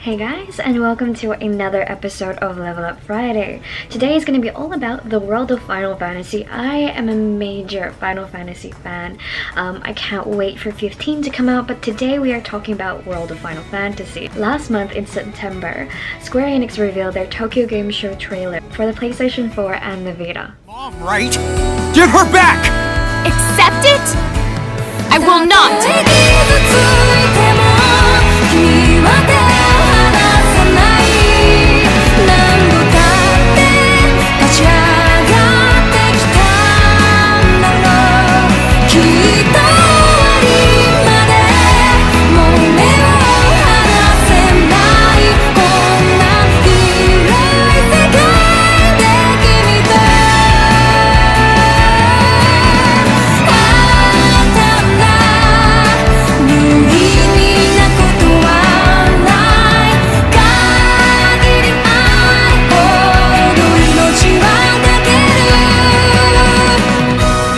Hey guys, and welcome to another episode of Level Up Friday. Today is going to be all about the world of Final Fantasy. I am a major Final Fantasy fan. I can't wait for 15 to come out, but today we are talking about World of Final Fantasy. Last month in September, Square Enix revealed their Tokyo Game Show trailer for the PlayStation 4 and the Vita. Mom, right? Give her back! Accept it? I will not!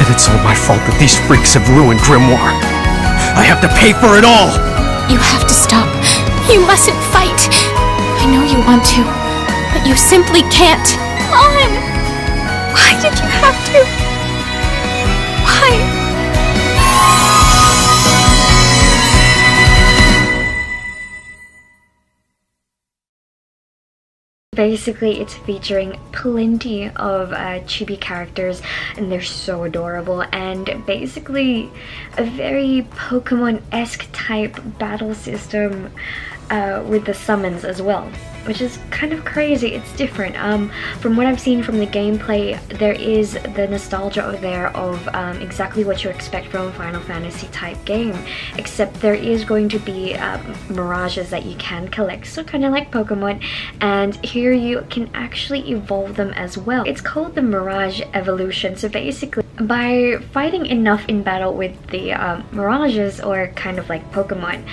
It's all my fault that these freaks have ruined Grimoire. I have to pay for it all! You have to stop. You mustn't fight. I know you want to, but you simply can't. On! Why did you have to? Why? Basically, it's featuring plenty of chibi characters, and they're so adorable, and basically a very Pokemon-esque type battle system with the summons as well, which is kind of crazy. It's different. From what I've seen from the gameplay, there is the nostalgia there of exactly what you expect from a Final Fantasy type game, except there is going to be mirages that you can collect, so kind of like Pokemon, and here you can actually evolve them as well. It's called the Mirage Evolution, so basically by fighting enough in battle with the mirages, or kind of like Pokemon,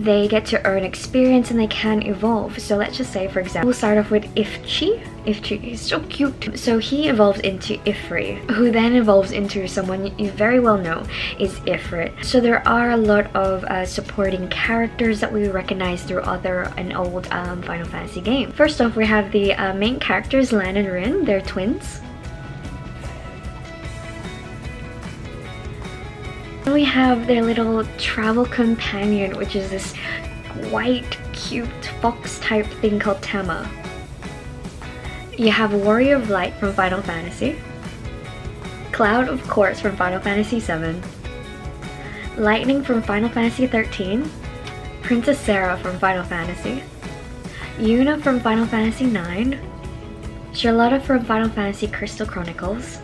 they get to earn experience and they can evolve. So let's just say, for example, we'll start off with Ifchi. Ifchi is so cute. So he evolves into Ifri, who then evolves into someone you very well know is Ifrit. So there are a lot of supporting characters that we recognize through other and old Final Fantasy games. First off, we have the main characters, Lan and Rin. They're twins. And we have their little travel companion, which is this white, cute fox type thing called Tama. You have Warrior of Light from Final Fantasy, Cloud, of course, from Final Fantasy 7, Lightning from Final Fantasy 13, Princess Sarah from Final Fantasy, Yuna from Final Fantasy 9, Charlotta from Final Fantasy Crystal Chronicles,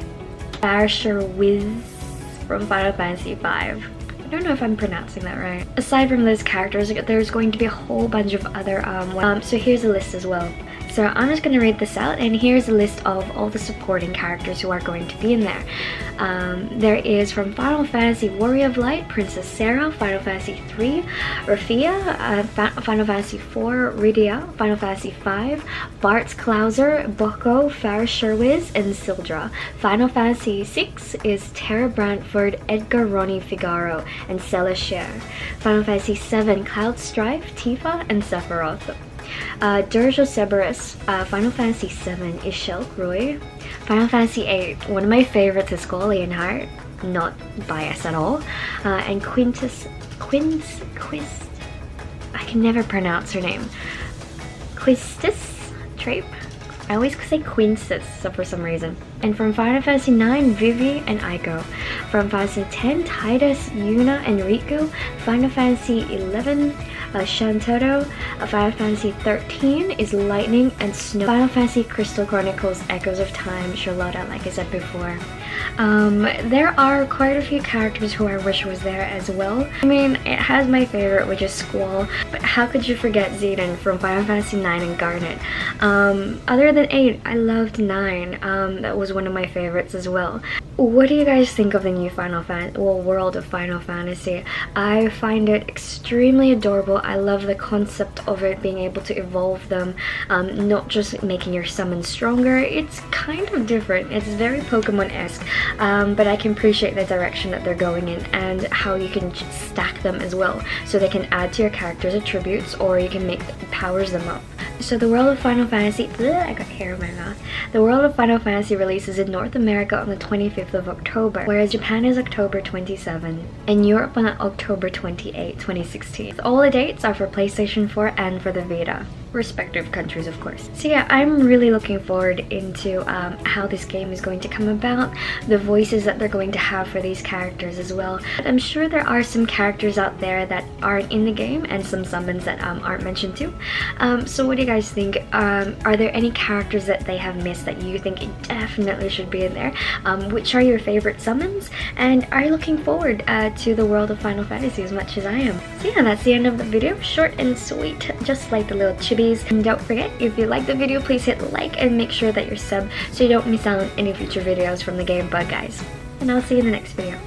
Barsher Wiz from Final Fantasy 5. I don't know if I'm pronouncing that right. Aside from those characters, there's going to be a whole bunch of other so here's a list as well. So I'm just going to read this out, and here's a list of all the supporting characters who are going to be in there. There is from Final Fantasy Warrior of Light, Princess Sarah, Final Fantasy 3, Rafia, Final Fantasy 4, Rydia, Final Fantasy 5, Bartz Klauser, Boko, Farah Sherwiz, and Sildra. Final Fantasy 6 is Tara Brantford, Edgar Ronnie Figaro, and Sela Sher. Final Fantasy 7, Cloud Strife, Tifa, and Sephiroth. Durjo Cerberus, Final Fantasy 7 is Shulk Roy. Final Fantasy 8, one of my favorites is Squall Leonhardt, not biased at all. And Quintus, I can never pronounce her name. Quistis Trape? I always say Quintus for some reason. And from Final Fantasy 9, Vivi and Aiko. From Final Fantasy 10, Tidus, Yuna, and Riku. Final Fantasy 11, Shantaro. Final Fantasy 13 is Lightning and Snow. Final Fantasy Crystal Chronicles Echoes of Time, Charlotta, like I said before. There are quite a few characters who I wish was there as well. I mean, it has my favorite, which is Squall, but how could you forget Zidane from Final Fantasy 9 and Garnet? Other than 8, I loved 9. That was one of my favorites as well. What do you guys think of the new World of Final Fantasy? I find it extremely adorable. I love the concept of it being able to evolve them, not just making your summons stronger. It's kind of different. It's very Pokemon-esque, but I can appreciate the direction that they're going in and how you can stack them as well, so they can add to your character's attributes, or you can make powers them up. So the World of Final Fantasy, I got hair in my mouth. The World of Final Fantasy releases in North America on the 25th of October, whereas Japan is October 27, and Europe on October 28, 2016. All the dates are for PlayStation 4 and for the Vita, respective countries of course. So yeah, I'm really looking forward into how this game is going to come about, the voices that they're going to have for these characters as well. I'm sure there are some characters out there that aren't in the game and some summons that aren't mentioned too. So what do you guys think? Are there any characters that they have missed that you think definitely should be in there? Which are your favorite summons? And are you looking forward to the World of Final Fantasy as much as I am? So yeah, that's the end of the video. Short and sweet, just like the little chibis. And don't forget, if you like the video, please hit like and make sure that you're subbed so you don't miss out on any future videos from the Gamebug guys. And I'll see you in the next video.